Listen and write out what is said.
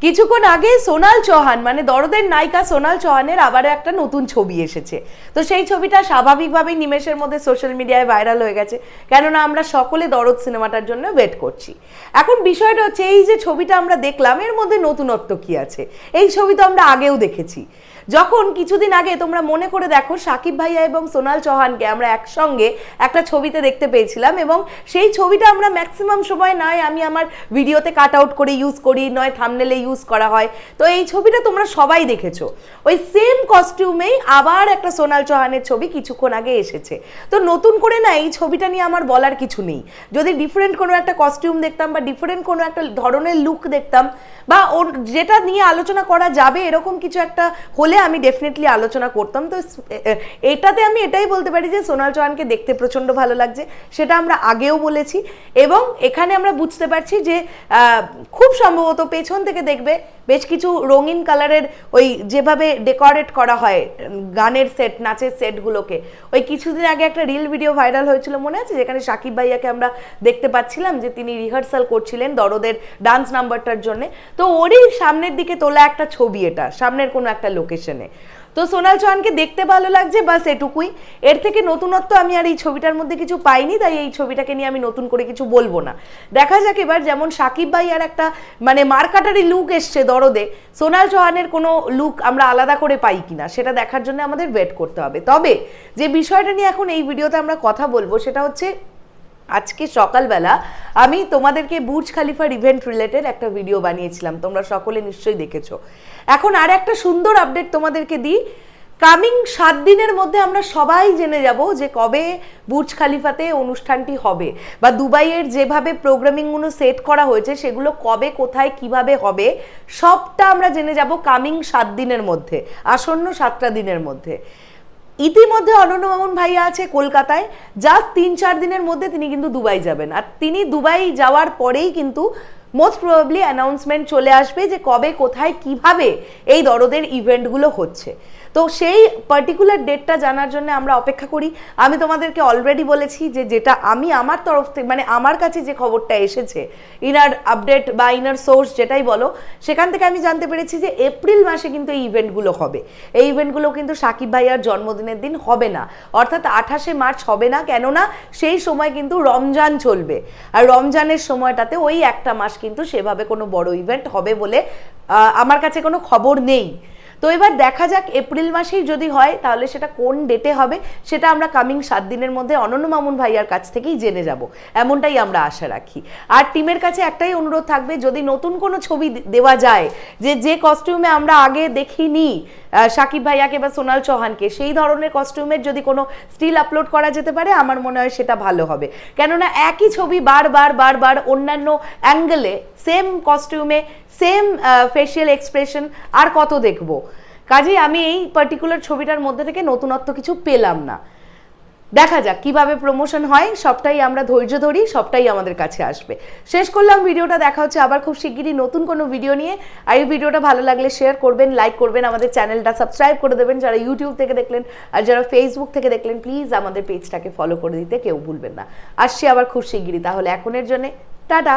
কিছুক্ষণ আগে সোনাল চৌহান মানে দরদের নায়িকা সোনাল চৌহানের আবারও একটা নতুন ছবি এসেছে। তো সেই ছবিটা স্বাভাবিকভাবেই নিমেষের মধ্যে সোশ্যাল মিডিয়ায় ভাইরাল হয়ে গেছে, কেননা আমরা সকলে দরদ সিনেমাটার জন্য ওয়েট করছি। এখন বিষয়টা হচ্ছে, এই যে ছবিটা আমরা দেখলাম এর মধ্যে নতুনত্ব কি আছে? এই ছবি তো আমরা আগেও দেখেছি। যখন কিছুদিন আগে তোমরা মনে করে দেখো, সাকিব ভাইয়া এবং সোনাল চৌহানকে আমরা একসঙ্গে একটা ছবিতে দেখতে পেয়েছিলাম, এবং সেই ছবিটা আমরা ম্যাক্সিমাম সময় নয় আমি আমার ভিডিওতে কাট আউট করে ইউজ করি, নয় থাম্বনেলে ইউজ করা হয়। তো এই ছবিটা তোমরা সবাই দেখেছো, ওই সেম কস্টিউমেই আবার একটা সোনাল চৌহানের ছবি কিছুক্ষণ আগে এসেছে। তো নতুন করে না এই ছবিটা নিয়ে আমার বলার কিছু নেই। যদি ডিফারেন্ট কোনো একটা কস্টিউম দেখতাম বা ডিফারেন্ট কোনো একটা ধরনের লুক দেখতাম, বা ওর যেটা নিয়ে আলোচনা করা যাবে এরকম কিছু একটা হলে আমি ডেফিনেটলি আলোচনা করতাম। তো এটাতে আমি এটাই বলতে পারি যে সোনাল চৌহানকে দেখতে প্রচণ্ড ভালো লাগছে, সেটা আমরা আগেও বলেছি। এবং এখানে আমরা বুঝতে পারছি যে খুব সম্ভবত পেছন থেকে দেখবে বেশ কিছু রঙিন কালারের ওই যেভাবে ডেকোরেট করা হয় গানের সেট, নাচের সেটগুলোকে, ওই কিছুদিন আগে একটা রিল ভিডিও ভাইরাল হয়েছিল মনে আছে, যেখানে সাকিব ভাইয়াকে আমরা দেখতে পাচ্ছিলাম যে তিনি রিহার্সাল করছিলেন দরদের ডান্স নাম্বারটার জন্য। তো ওরই সামনের দিকে তোলা একটা ছবি, এটা সামনের কোনো একটা লোকেশনে। তো সোনাল চৌহানকে দেখতে ভালো লাগছে, বাস এটুকুই। এর থেকে নতুনত্ব আমি আর এই ছবিটার মধ্যে কিছু পাইনি, তাই এই ছবিটাকে নিয়ে আমি নতুন করে কিছু বলবো না। দেখা যাক এবার, যেমন সাকিব ভাই আর একটা মানে মারকাটারি লুক এসছে দরদে, সোনাল চৌহানের কোনো লুক আমরা আলাদা করে পাই কিনা সেটা দেখার জন্য আমাদের ওয়েট করতে হবে। তবে যে বিষয়টা নিয়ে এখন এই ভিডিওতে আমরা কথা বলবো সেটা হচ্ছে, আজকে সকালবেলা আমি তোমাদেরকে বুর্জ খালিফার ইভেন্ট রিলেটেড একটা ভিডিও বানিয়েছিলাম, তোমরা সকলে নিশ্চয়ই দেখেছো। এখন আর একটা সুন্দর আপডেট তোমাদেরকে দিই, কামিং 7 দিনের মধ্যে আমরা সবাই জেনে যাব যে কবে বুর্জ খালিফাতে অনুষ্ঠানটি হবে, বা দুবাইয়ের যেভাবে প্রোগ্রামিংগুলো সেট করা হয়েছে সেগুলো কবে কোথায় কিভাবে হবে সবটা আমরা জেনে যাব কামিং 7 দিনের মধ্যে, আসন্ন 7টা দিনের মধ্যে। ইতিমধ্যে অনন্য মামুন ভাইয়া আছে কলকাতায়, জাস্ট 3-4 দিনের মধ্যে তিনি কিন্তু দুবাই যাবেন, আর তিনি দুবাই যাওয়ার পরেই কিন্তু মোস্ট প্রবাবলি অ্যানাউন্সমেন্ট চলে আসবে যে কবে কোথায় কিভাবে এই দরদের ইভেন্টগুলো হচ্ছে। তো সেই পার্টিকুলার ডেটটা জানার জন্য আমরা অপেক্ষা করি। আমি তোমাদেরকে অলরেডি বলেছি যে যেটা আমি আমার তরফ থেকে মানে আমার কাছে যে খবরটা এসেছে, ইনার আপডেট বা ইনার সোর্স যেটাই বলো, সেখান থেকে আমি জানতে পেরেছি যে এপ্রিল মাসে কিন্তু এই ইভেন্টগুলো হবে। এই ইভেন্টগুলো কিন্তু সাকিব ভাইয়ার জন্মদিনের দিন হবে না, অর্থাৎ 28শে মার্চ হবে না, কেননা সেই সময় কিন্তু রমজান চলবে, আর রমজানের সময়টাতে ওই একটা মাস কিন্তু সেভাবে কোনো বড় ইভেন্ট হবে বলে আমার কাছে কোনো খবর নেই। তো এবার দেখা যাক এপ্রিল মাসেই যদি হয় তাহলে সেটা কোন ডেটে হবে সেটা আমরা কামিং 7 দিনের মধ্যে অনন্য মামুন ভাইয়ার কাছ থেকেই জেনে যাব, এমনটাই আমরা আশা রাখি। আর টিমের কাছে একটাই অনুরোধ থাকবে, যদি নতুন কোনো ছবি দেওয়া যায় যে কস্টিউমে আমরা আগে দেখিনি সাকিব ভাইয়াকে বা সোনাল চৌহানকে, সেই ধরনের কস্টিউমের যদি কোনো স্টিল আপলোড করা যেতে পারে আমার মনে হয় সেটা ভালো হবে, কেননা একই ছবি বারবার অন্যান্য অ্যাঙ্গেলে সেম কস্টিউমে সেম ফেশিয়াল এক্সপ্রেশন আর কত দেখবো। কাজেই আমি এই পার্টিকুলার ছবিটার মধ্যে থেকে নতুনত্ব কিছু পেলাম না। দেখা যাক কিভাবে প্রমোশন হয়, সবটাই আমরা ধৈর্য ধরি, সবটাই আমাদের কাছে আসবে। শেষ করলাম ভিডিওটা, দেখা হচ্ছে আবার খুব শিগগিরই নতুন কোনো ভিডিও নিয়ে। আর এই ভিডিওটা ভালো লাগলে শেয়ার করবেন, লাইক করবেন, আমাদের চ্যানেলটা সাবস্ক্রাইব করে দেবেন যারা ইউটিউব থেকে দেখলেন, আর যারা ফেসবুক থেকে দেখলেন প্লিজ আমাদের পেজটাকে ফলো করে দিতে কেউ ভুলবেন না। আসছি আবার খুব শিগগিরই, তাহলে এখনের জন্য টাটা।